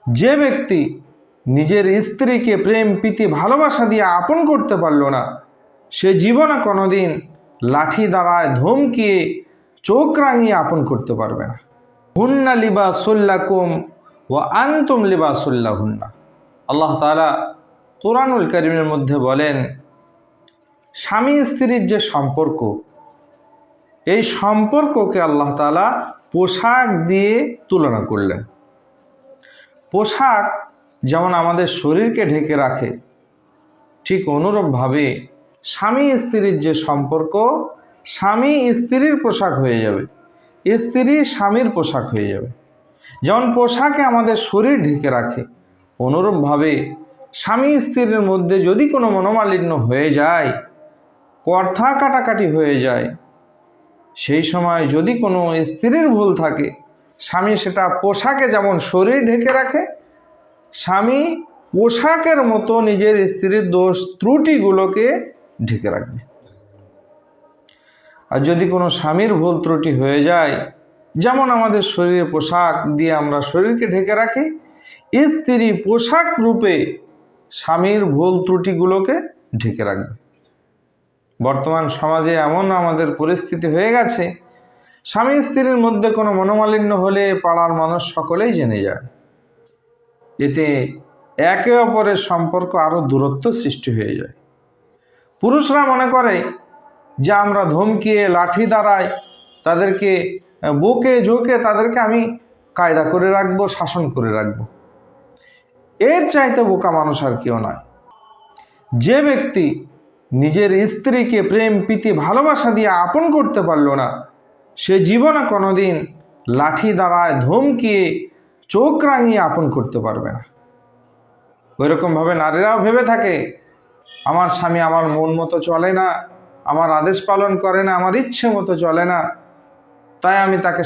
যে ব্যক্তি নিজের স্ত্রীকে প্রেম প্রীতি ভালোবাসা দিয়ে আপন করতে পারল না, সে জীবনে কোনোদিন লাঠি দ্বারায় ধমকিয়ে চোখ রাঙিয়ে আপন করতে পারবে না। হুন্না লিবাসুল্লাকুম ওয়া আনতুম লিবাসুল্লাহুন্না। আল্লাহ তাআলা কোরআনুল কারীমের মধ্যে বলেন, স্বামী স্ত্রীর যে সম্পর্ক, এই সম্পর্ককে আল্লাহ তাআলা পোশাক দিয়ে তুলনা করলেন। পোশাক যেমন আমাদের শরীরকে ঢেকে রাখে, ঠিক অনুরূপভাবে স্বামী স্ত্রীর যে সম্পর্ক, স্বামী স্ত্রীর পোশাক হয়ে যাবে, স্ত্রী স্বামীর পোশাক হয়ে যাবে। যেমন পোশাকে আমাদের শরীর ঢেকে রাখে, অনুরূপভাবে স্বামী স্ত্রীর মধ্যে যদি কোনো মনোমালিন্য হয়ে যায়, কথা কাটাকাটি হয়ে যায়, সেই সময় যদি কোনো স্ত্রীর ভুল থাকে, স্বামী সেটা পোশাকে যেমন শরীর ঢেকে রাখে, স্বামী পোশাকের মতো নিজের স্ত্রীর দোষ ত্রুটিগুলোকে ঢেকে রাখবে। আর যদি কোনো স্বামীর ভুল ত্রুটি হয়ে যায়, যেমন আমাদের শরীরে পোশাক দিয়ে আমরা শরীরকে ঢেকে রাখি, স্ত্রী পোশাক রূপে স্বামীর ভুল ত্রুটিগুলোকে ঢেকে রাখবে। বর্তমান সমাজে এমন আমাদের পরিস্থিতি হয়ে গেছে, স্বামী স্ত্রীর মধ্যে কোনো মনোমালিন্য হলে পাড়ার মানুষ সকলেই জেনে যায়। এতে একে অপরের সম্পর্ক আরও দূরত্ব সৃষ্টি হয়ে যায়। পুরুষরা মনে করে যে আমরা ধমকিয়ে লাঠি দ্বারায় তাদেরকে বকে ঝোঁকে তাদেরকে আমি কায়দা করে রাখবো, শাসন করে রাখবো। এর চাইতে বোকা মানুষ আর কেউ নয়। যে ব্যক্তি নিজের স্ত্রীকে প্রেম প্রীতি ভালোবাসা দিয়ে আপন করতে পারল না, সে জীবনে কোনোদিন লাঠি দ্বারায় ধমকিয়ে চোখ রাঙিয়ে আপন করতে পারবে না। ওইরকমভাবে নারীরাও ভেবে থাকে, আমার স্বামী আমার মন মতো চলে না, আমার আদেশ পালন করে না, আমার ইচ্ছে মতো চলে না, তাই আমি তাকে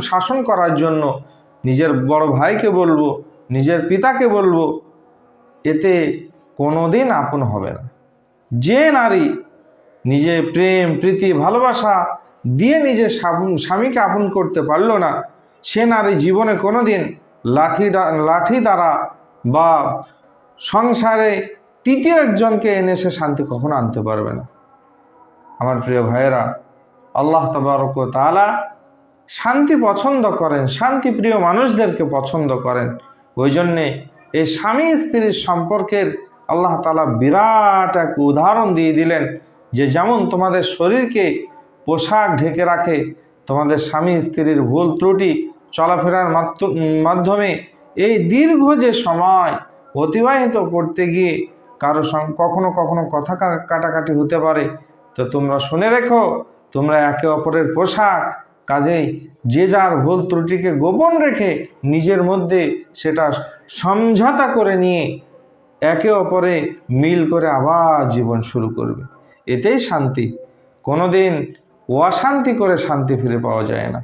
শাসন করার জন্য নিজের বড় ভাইকে বলবো, নিজের পিতাকে বলবো। এতে কোনোদিন আপন হবে না। যে নারী নিজে প্রেম প্রীতি ভালোবাসা দিয়ে নিজের স্বামীকে আপন করতে পারল না, সে নারী জীবনে কোনোদিন লাঠি দ্বারা বা সংসারে তৃতীয় একজনকে এনে সে শান্তি কখনো আনতে পারবে না। আমার প্রিয় ভাইয়েরা, আল্লাহ তাবারক ওয়া তাআলা শান্তি পছন্দ করেন, শান্তিপ্রিয় মানুষদেরকে পছন্দ করেন। ওই জন্যে এই স্বামী স্ত্রীর সম্পর্কের আল্লাহ তাআলা বিরাট এক উদাহরণ দিয়ে দিলেন, যে যেমন তোমাদের শরীরকে পোশাক ঢেকে রাখে, তোমাদের স্বামী স্ত্রীর ভুল ত্রুটি চলাফেরার মাধ্যমে এই দীর্ঘ যে সময় অতিবাহিত করতে গিয়ে কারো কখনো কখনো কথা কাটাকাটি হতে পারে। তো তোমরা শুনে রেখো, তোমরা একে অপরের পোশাক, কাজেই যে যার ভুল ত্রুটিকে গোপন রেখে নিজের মধ্যে সেটা সমঝোতা করে নিয়ে একে অপরে মিল করে আবার জীবন শুরু করবে। এতেই শান্তি। কোনোদিন অশান্তি করে শান্তি ফিরে পাওয়া যায় না।